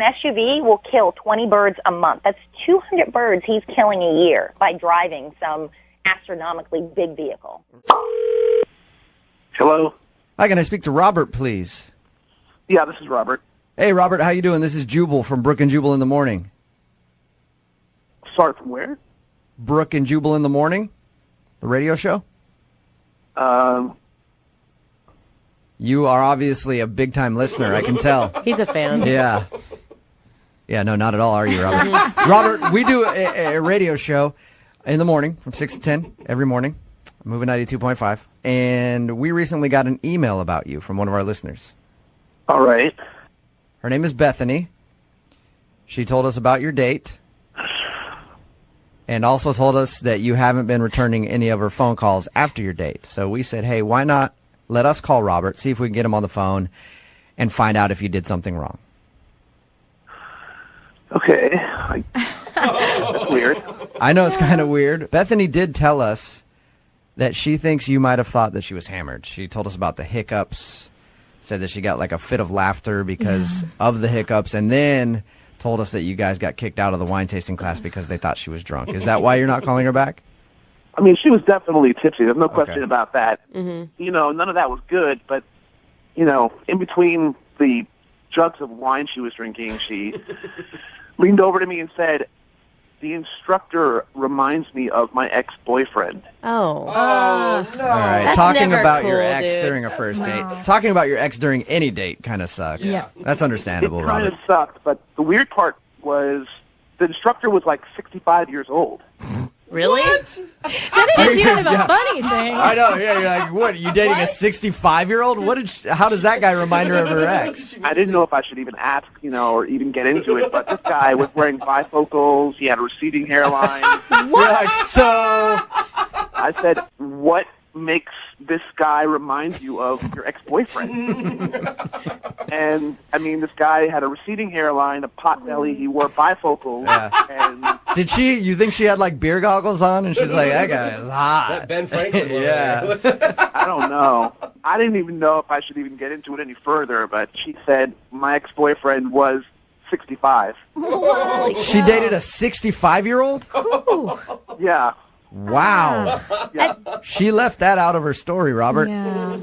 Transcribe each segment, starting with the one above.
an SUV will kill 20 birds a month. That's 200 birds he's killing a year by driving some astronomically big vehicle. Hello? Hi, can I speak to Robert, please? Yeah, this is Robert. Hey, Robert, how you doing? This is Jubal from Brooke and Jubal in the Morning. Sorry, from where? Brooke and Jubal in the Morning? The radio show? You are obviously a big-time listener, I can tell. He's a fan. Yeah. Yeah, no, not at all, are you, Robert? Robert, we do a radio show in the morning from 6 to 10 every morning, Moving 92.5, and we recently got an email about you from one of our listeners. All right. Her name is Bethany. She told us about your date and also told us that you haven't been returning any of her phone calls after your date. So we said, hey, why not let us call Robert, see if we can get him on the phone and find out if you did something wrong. Okay. That's weird. I know it's kind of weird. Bethany did tell us that she thinks you might have thought that she was hammered. She told us about the hiccups, said that she got like a fit of laughter because of the hiccups, and then told us that you guys got kicked out of the wine tasting class because they thought she was drunk. Is that why you're not calling her back? I mean, she was definitely tipsy. There's no question about that. Mm-hmm. You know, none of that was good, but, you know, in between the jugs of wine she was drinking, she leaned over to me and said, the instructor reminds me of my ex-boyfriend. Oh. No. All right. That's Talking never about cool, your ex dude. during a first date. Talking about your ex during any date kind of sucks. Yeah. That's understandable, It kind Robert. of sucked, but the weird part was the instructor was like 65 years old. Really? That is kind of a funny thing. I know, yeah, you're like, what, you dating a 65-year-old? How does that guy remind her of her ex? I didn't know if I should even ask, you know, or even get into it, but this guy was wearing bifocals. He had a receding hairline. You're like, so... I said, what makes this guy remind you of your ex-boyfriend? And, I mean, this guy had a receding hairline, a pot belly, he wore bifocals, and... Did you think she had, like, beer goggles on? And she's like, that guy is hot. That Ben Franklin one. Yeah. I don't know. I didn't even know if I should even get into it any further, but she said my ex-boyfriend was 65. She dated a 65-year-old? Yeah. Wow. Yeah. She left that out of her story, Robert. Yeah.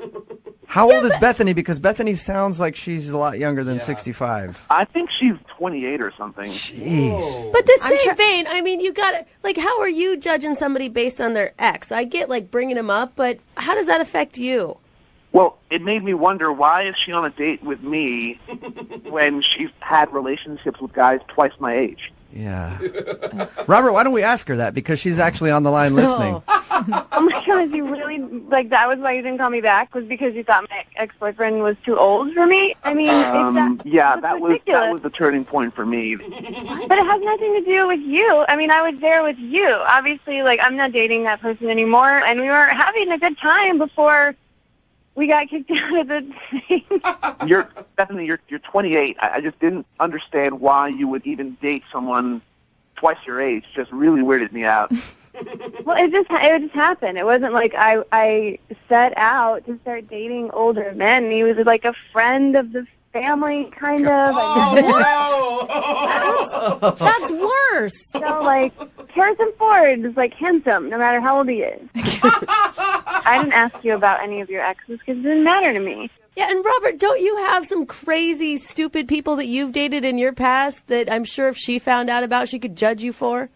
How old is Bethany? Because Bethany sounds like she's a lot younger than 65. I think she's 28 or something. Jeez. But the same vein, I mean, you gotta, like, how are you judging somebody based on their ex? I get, like, bringing him up, but how does that affect you? Well, it made me wonder, why is she on a date with me when she's had relationships with guys twice my age? Yeah. Robert, why don't we ask her that? Because she's actually on the line listening. Oh my God, you really, like, that was why you didn't call me back, was because you thought my ex-boyfriend was too old for me? I mean, that was ridiculous. the turning point for me. But it has nothing to do with you. I mean, I was there with you. Obviously, like, I'm not dating that person anymore, and we were having a good time before we got kicked out of the thing. You're 28. I just didn't understand why you would even date someone twice your age. Just really weirded me out. Well, it just happened. It wasn't like I set out to start dating older men. He was like a friend of the family, kind of. That's worse. So, like, Harrison Ford is, like, handsome, no matter how old he is. I didn't ask you about any of your exes because it didn't matter to me. Yeah, and Robert, don't you have some crazy, stupid people that you've dated in your past that I'm sure if she found out about, she could judge you for?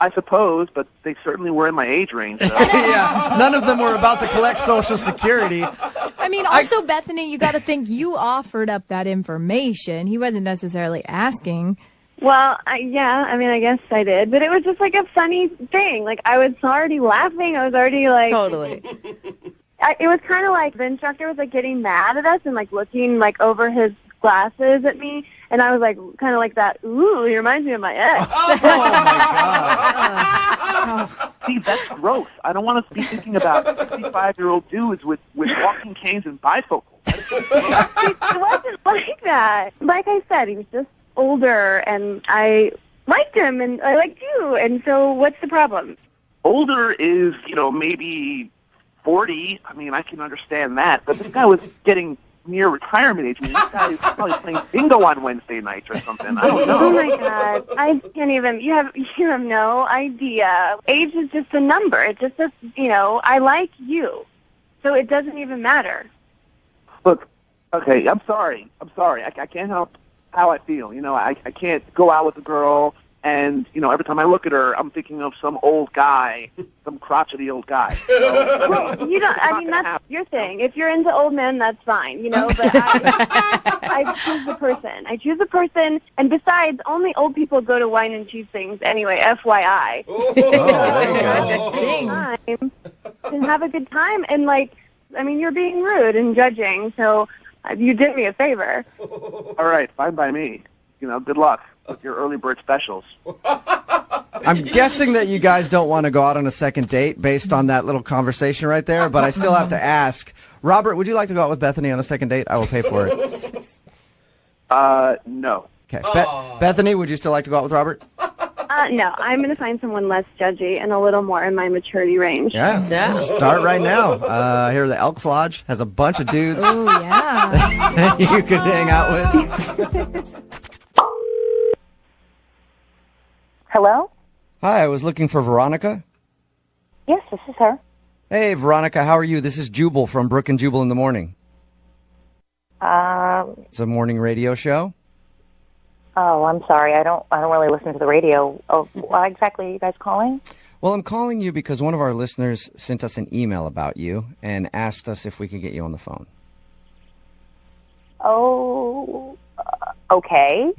I suppose, but they certainly were in my age range. So. Yeah, none of them were about to collect Social Security. I mean, also, Bethany, you got to think you offered up that information. He wasn't necessarily asking. Well, I guess I did. But it was just, like, a funny thing. Like, I was already laughing. I was already, like... Totally. It was kind of like the instructor was, like, getting mad at us and, like, looking, like, over his glasses at me. And I was, like, kind of like that, ooh, he reminds me of my ex. Oh, my God. See, that's gross. I don't want to be thinking about 65-year-old dudes with walking canes and bifocals. It wasn't like that. Like I said, he was just older, and I liked him, and I liked you. And so what's the problem? Older is, maybe 40. I mean, I can understand that. But this guy was getting near retirement age. I mean, this guy is probably playing bingo on Wednesday nights or something. I don't know. Oh my God, I can't even. You have no idea. Age is just a number. It's just a, I like you, so it doesn't even matter. Look, okay, I'm sorry. I can't help how I feel. I can't go out with a girl and, every time I look at her, I'm thinking of some old guy, some crotchety old guy. So, Well, you don't. I mean, that's your thing. If you're into old men, that's fine, But I choose the person. I choose the person, and besides, only old people go to wine and cheese things anyway. FYI. Oh, there you go. Thing. And have a good time, and you're being rude and judging, so you did me a favor. All right, fine by me. Good luck with your early bird specials. I'm guessing that you guys don't want to go out on a second date based on that little conversation right there, but I still have to ask. Robert, would you like to go out with Bethany on a second date? I will pay for it. No. Okay. Bethany, would you still like to go out with Robert? No, I'm going to find someone less judgy and a little more in my maturity range. Yeah. Start right now. Here, the Elks Lodge has a bunch of dudes Oh, yeah. that you could hang out with. Hello? Hi, I was looking for Veronica. Yes, this is her. Hey, Veronica, how are you? This is Jubal from Brooke and Jubal in the morning. It's a morning radio show. Oh, I'm sorry. I don't really listen to the radio. Oh, why exactly are you guys calling? Well, I'm calling you because one of our listeners sent us an email about you and asked us if we could get you on the phone. Oh, okay.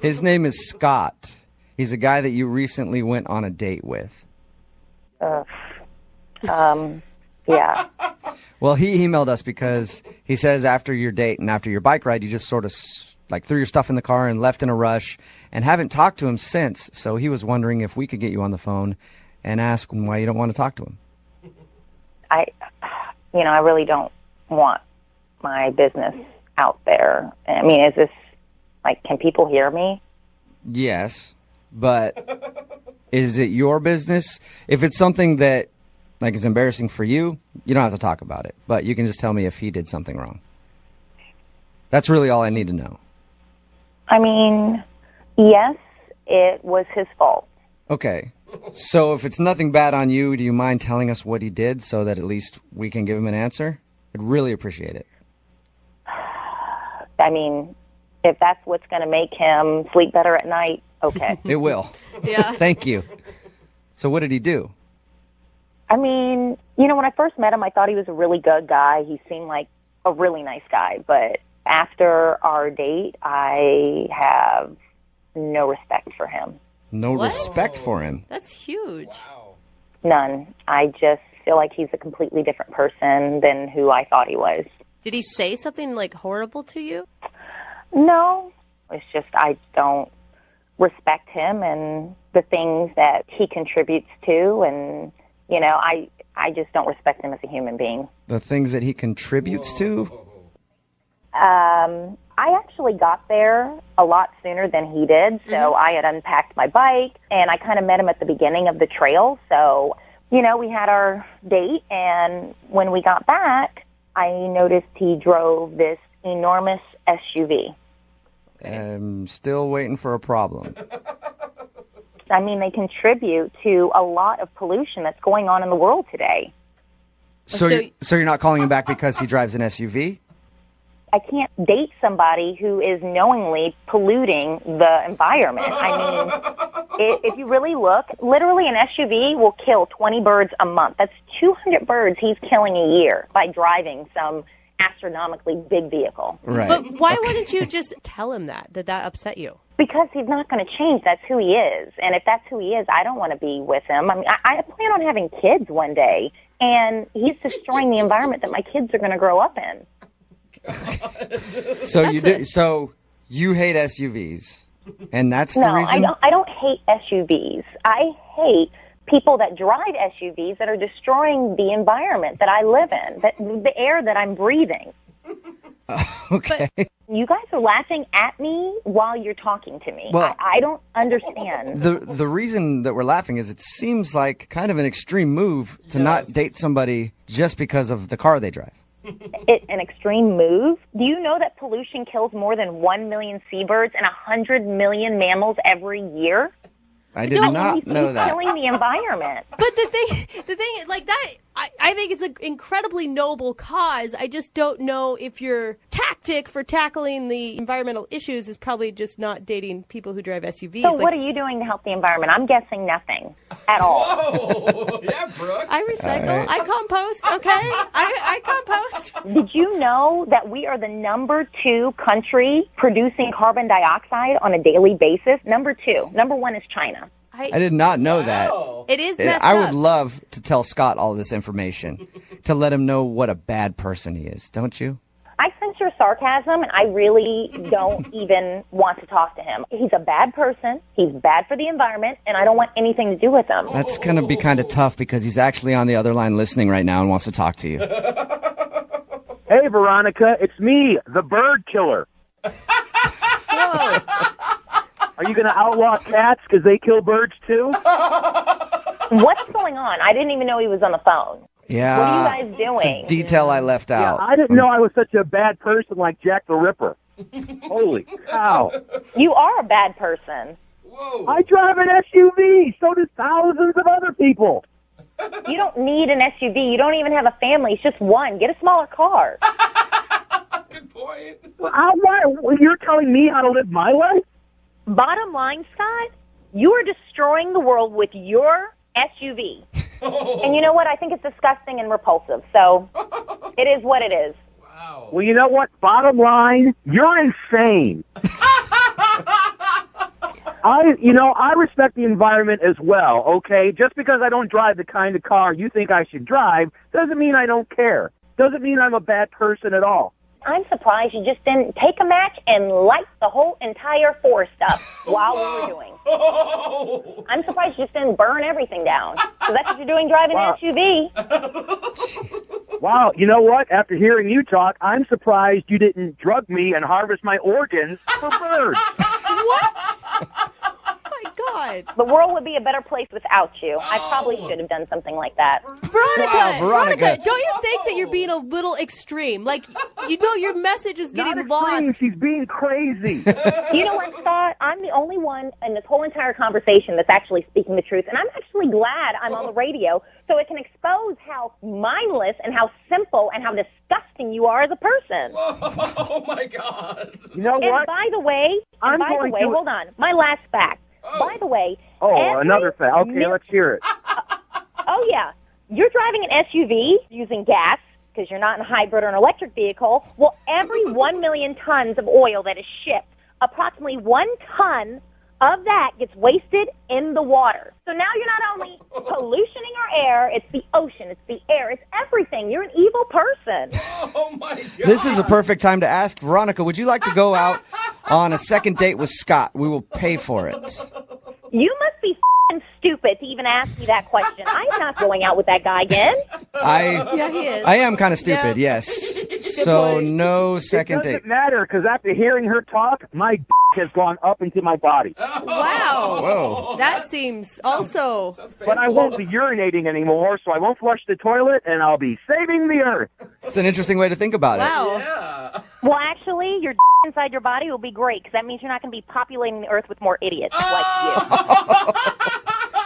His name is Scott. He's a guy that you recently went on a date with. Yeah. Well, he emailed us because he says after your date and after your bike ride, you just sort of threw your stuff in the car and left in a rush and haven't talked to him since. So he was wondering if we could get you on the phone and ask him why you don't want to talk to him. I really don't want my business out there. I mean, is this, can people hear me? Yes, but is it your business? If it's something that, is embarrassing for you, you don't have to talk about it. But you can just tell me if he did something wrong. That's really all I need to know. I mean, yes, it was his fault. Okay. So if it's nothing bad on you, do you mind telling us what he did so that at least we can give him an answer? I'd really appreciate it. I mean, if that's what's going to make him sleep better at night, okay. It will. Yeah. Thank you. So what did he do? I mean, when I first met him, I thought he was a really good guy. He seemed like a really nice guy. But after our date, I have no respect for him. No respect for him? That's huge. None. I just feel like he's a completely different person than who I thought he was. Did he say something horrible to you? No. It's just I don't respect him and the things that he contributes to, and I just don't respect him as a human being. The things that he contributes to? I actually got there a lot sooner than he did, so I had unpacked my bike, and I kind of met him at the beginning of the trail. So, we had our date, and when we got back, I noticed he drove this enormous SUV. I'm still waiting for a problem. I mean, they contribute to a lot of pollution that's going on in the world today. So you're not calling him back because he drives an SUV? I can't date somebody who is knowingly polluting the environment. I mean, if you really look, literally an SUV will kill 20 birds a month. That's 200 birds he's killing a year by driving some astronomically big vehicle. Right. But why wouldn't you just tell him that upset you? Because he's not going to change. That's who he is. And if that's who he is, I don't want to be with him. I mean, I plan on having kids one day, and he's destroying the environment that my kids are going to grow up in. So you hate SUVs, and that's the reason? No, I don't hate SUVs. I hate people that drive SUVs that are destroying the environment that I live in, the air that I'm breathing. Okay. You guys are laughing at me while you're talking to me. Well, I don't understand. The reason that we're laughing is it seems like kind of an extreme move to not date somebody just because of the car they drive. an extreme move? Do you know that pollution kills more than 1 million seabirds and 100 million mammals every year? I did not know that. Killing the environment. But the thing, like that, I think it's an incredibly noble cause. I just don't know if your tactic for tackling the environmental issues is probably just not dating people who drive SUVs. So what are you doing to help the environment? I'm guessing nothing at all. Whoa! Yeah, Brooke. I recycle. I compost. Okay, I compost. Did you know that we are the number 2 country producing carbon dioxide on a daily basis? Number 2. Number 1 is China. I did not know that. It is messed I up. would love to tell Scott all this information to let him know what a bad person he is, don't you? I sense your sarcasm, and I really don't even want to talk to him. He's a bad person. He's bad for the environment, and I don't want anything to do with him. That's going to be kind of tough because he's actually on the other line listening right now and wants to talk to you. Hey, Veronica, it's me, the bird killer. Whoa. Are you going to outlaw cats because they kill birds too? What's going on? I didn't even know he was on the phone. Yeah. What are you guys doing? It's a detail I left out. I didn't know I was such a bad person like Jack the Ripper. Holy cow. You are a bad person. Whoa. I drive an SUV. So do thousands of other people. You don't need an SUV. You don't even have a family. It's just one. Get a smaller car. Good point. You're telling me how to live my life? Bottom line, Scott, you are destroying the world with your SUV. And you know what? I think it's disgusting and repulsive. So it is what it is. Wow. Well, you know what? Bottom line, you're insane. I respect the environment as well, okay? Just because I don't drive the kind of car you think I should drive doesn't mean I don't care. Doesn't mean I'm a bad person at all. I'm surprised you just didn't take a match and light the whole entire forest up while we were doing. I'm surprised you just didn't burn everything down. So that's what you're doing driving an SUV. Wow, you know what? After hearing you talk, I'm surprised you didn't drug me and harvest my organs for birds. What? Oh my God. The world would be a better place without you. I probably should have done something like that. Veronica, don't you think that you're being a little extreme? Like, you know, your message is getting lost. She's being crazy. You know what, Scott? I'm the only one in this whole entire conversation that's actually speaking the truth, and I'm actually glad I'm on the radio so it can expose how mindless and how simple and how disgusting you are as a person. Oh, my God. You know what? And by the way, hold on, my last fact. By the way, another fact. Okay, let's hear it. Oh, yeah. You're driving an SUV using gas because you're not in a hybrid or an electric vehicle. Well, every 1 million tons of oil that is shipped, approximately 1 ton of that gets wasted in the water. So now you're not only pollutioning our air, it's the ocean, it's the air, it's everything. You're an evil person. Oh, my God. This is a perfect time to ask Veronica, would you like to go out on a second date with Scott? We will pay for it. You must be stupid to even ask me that question. I'm not going out with that guy again. Yeah, he is. I am kind of stupid, yes. So point. no second It date. doesn't matter, because after hearing her talk, my has gone up into my body. Wow. Whoa. That seems also... But I won't be urinating anymore, so I won't flush the toilet, and I'll be saving the earth. It's an interesting way to think about it. Wow. Yeah. Well, actually, your inside your body will be great because that means you're not going to be populating the earth with more idiots like you.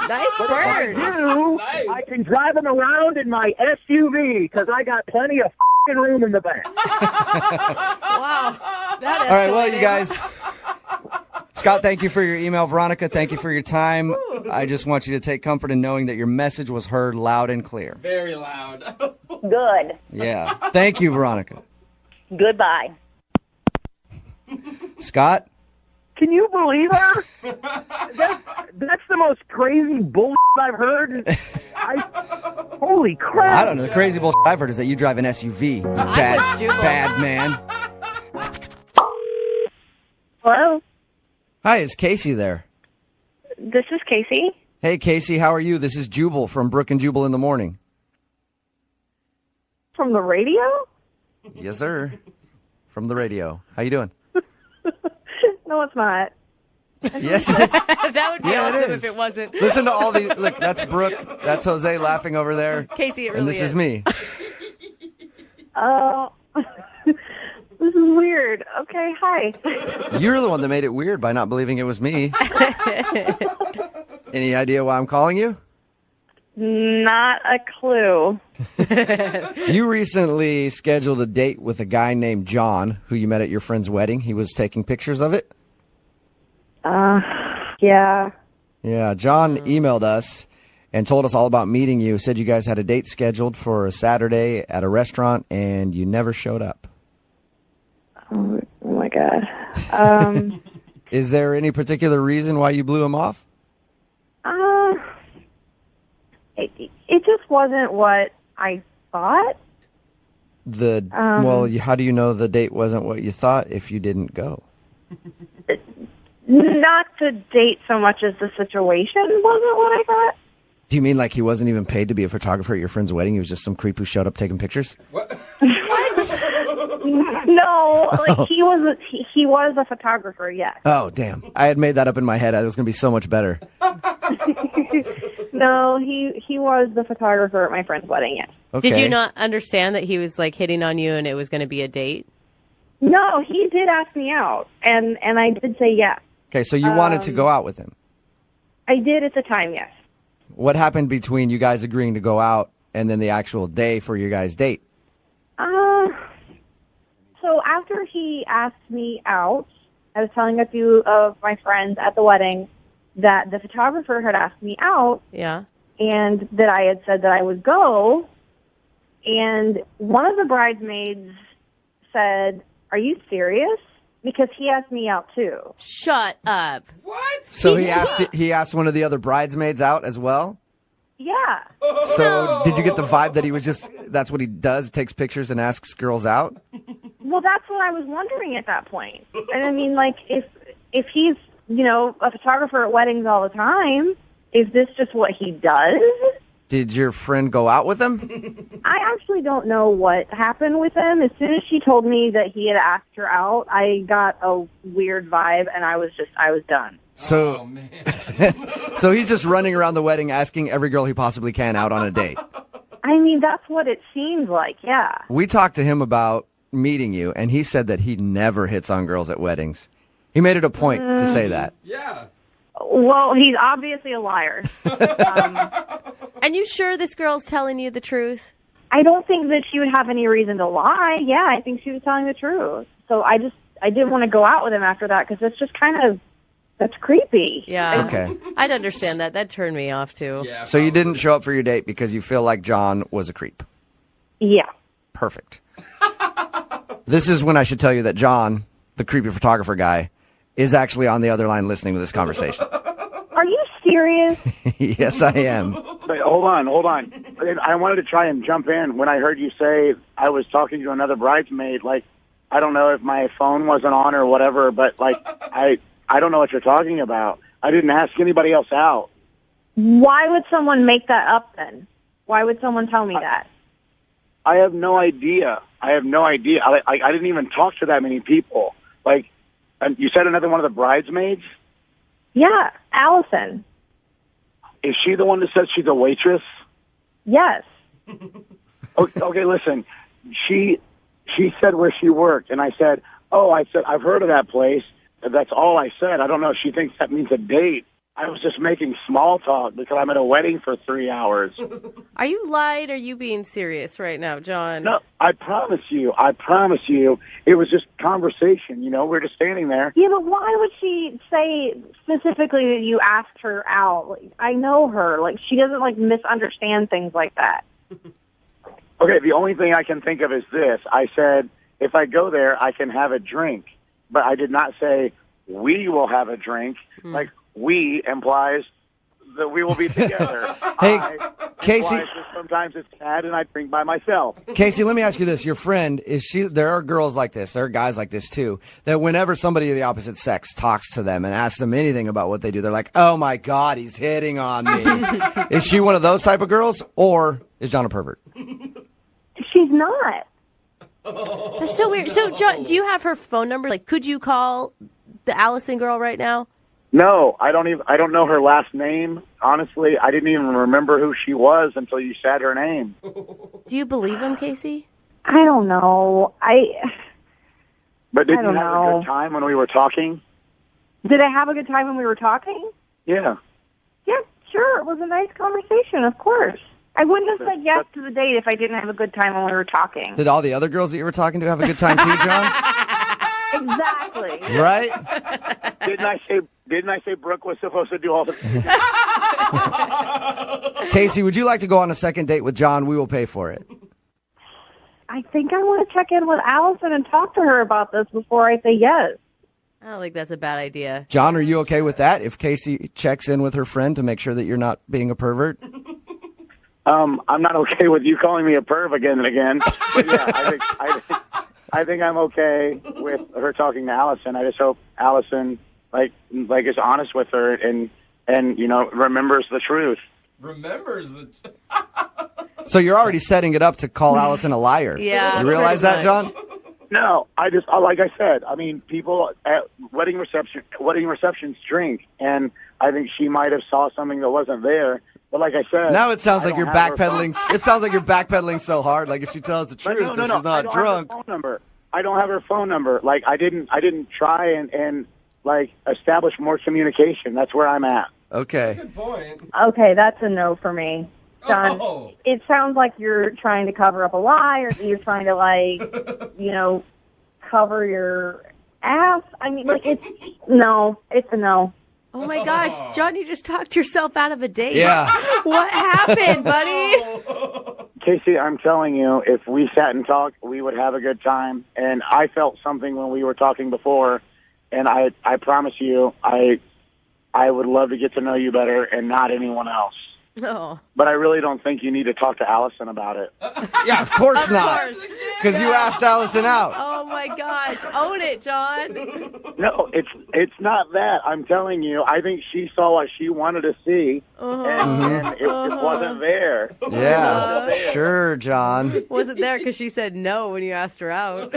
Nice bird. Nice. I can drive them around in my SUV because I got plenty of room in the back. Wow. That All right, well, you guys. Scott, thank you for your email. Veronica, thank you for your time. I just want you to take comfort in knowing that your message was heard loud and clear. Very loud. Good. Yeah. Thank you, Veronica. Goodbye. Scott? Can you believe her? That's the most crazy bullshit I've heard. Holy crap. I don't know. The crazy bullshit I've heard is that you drive an SUV. You bad man. Hello, Hi, is Casey there? this is Casey. Hey, Casey, how are you? This is Jubal from Brooke and Jubal in the morning. From the radio? Yes, sir. From the radio. How you doing? No, it's not. Yes. That would be Yeah, it awesome is. if it wasn't. Listen to all these. Look, that's Brooke. That's Jose laughing over there. Casey, it really And this is me. Oh, this is weird. Okay, hi. You're the one that made it weird by not believing it was me. Any idea why I'm calling you? Not a clue. You recently scheduled a date with a guy named John, who you met at your friend's wedding. He was taking pictures of it. Yeah. Yeah, John emailed us and told us all about meeting you. Said you guys had a date scheduled for a Saturday at a restaurant, and you never showed up. Oh my God. Is there any particular reason why you blew him off? It just wasn't what I thought. Well, how do you know the date wasn't what you thought if you didn't go? Not the date so much as the situation wasn't what I thought. Do you mean like he wasn't even paid to be a photographer at your friend's wedding? He was just some creep who showed up taking pictures? What? No, like he was a photographer, yes. Oh, damn. I had made that up in my head. It was going to be so much better. No, he was the photographer at my friend's wedding, yes. Okay. Did you not understand that he was like hitting on you and it was going to be a date? No, he did ask me out, and I did say yes. Okay, so you wanted to go out with him. I did at the time, yes. What happened between you guys agreeing to go out and then the actual day for your guys' date? So after he asked me out, I was telling a few of my friends at the wedding that the photographer had asked me out Yeah. and that I had said that I would go. And one of the bridesmaids said, "Are you serious?" Because he asked me out too. Shut up. What? So he asked one of the other bridesmaids out as well? Yeah. So did you get the vibe that he was just, that's what he does, takes pictures and asks girls out? Well, that's what I was wondering at that point. And I mean, like, if he's, a photographer at weddings all the time, is this just what he does? Did your friend go out with him? I actually don't know what happened with him. As soon as she told me that he had asked her out, I got a weird vibe, and I was done. So, Oh, man. so he's just running around the wedding asking every girl he possibly can out on a date. I mean, that's what it seems like, yeah. We talked to him about meeting you, and he said that he never hits on girls at weddings. He made it a point to say that. Yeah. Well, he's obviously a liar. And you sure this girl's telling you the truth? I don't think that she would have any reason to lie. Yeah, I think she was telling the truth. So I didn't want to go out with him after that because it's just that's creepy. Yeah. Okay. I'd understand that. That'd turn me off too. Yeah. So you didn't show up for your date because you feel like John was a creep. Yeah. Perfect. This is when I should tell you that John, the creepy photographer guy, is actually on the other line listening to this conversation. Are you serious? Yes, I am. Wait, hold on. I wanted to try and jump in when I heard you say I was talking to another bridesmaid. Like, I don't know if my phone wasn't on or whatever, but like, I don't know what you're talking about. I didn't ask anybody else out. Why would someone make that up then? Why would someone tell me that? I have no idea. I didn't even talk to that many people. Like, and you said another one of the bridesmaids? Yeah, Allison. Is she the one that said she's a waitress? Yes. Okay, listen. She said where she worked, and I said, I've heard of that place. That's all I said. I don't know if she thinks that means a date. I was just making small talk because I'm at a wedding for 3 hours. Are you lying or are you being serious right now, John? No, I promise you, it was just conversation. We're just standing there. Yeah, but why would she say specifically that you asked her out? Like, I know her. Like, she doesn't, misunderstand things like that. Okay, the only thing I can think of is this. I said, if I go there, I can have a drink. But I did not say, we will have a drink. Like, we implies that we will be together. Hey, I Casey. implies that sometimes it's sad and I drink by myself. Casey, let me ask you this. Your friend, there are girls like this, there are guys like this too, that whenever somebody of the opposite sex talks to them and asks them anything about what they do, they're like, oh my God, he's hitting on me. Is she one of those type of girls, or is John a pervert? She's not. That's so weird. So, John, do you have her phone number? Like, could you call the Allison girl right now? No, I don't know her last name. Honestly, I didn't even remember who she was until you said her name. Do you believe him, Casey? I don't know. But did I you don't have a know. good time when we were talking? Did I have a good time when we were talking? Yeah. Yeah, sure. It was a nice conversation, of course. I wouldn't have said yes to the date if I didn't have a good time when we were talking. Did all the other girls that you were talking to have a good time too, John? Exactly. Right? Didn't I say Brooke was supposed to do all the Casey, would you like to go on a second date with John? We will pay for it. I think I want to check in with Allison and talk to her about this before I say yes. I don't think that's a bad idea. John, are you okay with that? If Casey checks in with her friend to make sure that you're not being a pervert? I'm not okay with you calling me a perv again and again. But yeah, I think I'm okay with her talking to Allison. I just hope Allison like is honest with her and remembers the truth. Remembers the. So you're already setting it up to call Allison a liar. Yeah. You realize that, John? No, I just like I said. I mean, people at wedding receptions drink, and I think she might have saw something that wasn't there. But like I said, Now it sounds I like you're don't have her backpedaling. It sounds like you're backpedaling so hard. Like if she tells the But truth, that she's I not don't drunk. Have her phone number. I don't have her phone number. Like I didn't try and like establish more communication. That's where I'm at. Okay. Good point. Okay, that's a no for me. John, Oh. it sounds like you're trying to cover up a lie or you're trying to, cover your ass. I mean, it's a no. Oh my gosh, John, you just talked yourself out of a date. Yeah. What happened, buddy? Casey, I'm telling you, if we sat and talked, we would have a good time. And I felt something when we were talking before, and I promise you, I would love to get to know you better and not anyone else. Oh. But I really don't think you need to talk to Allison about it. Yeah, of course not. course. Because you asked Allison out. Oh my gosh. Own it, John. No, it's not that. I'm telling you, I think she saw what she wanted to see, and it wasn't there. Yeah, sure, John. Wasn't there because she said no when you asked her out.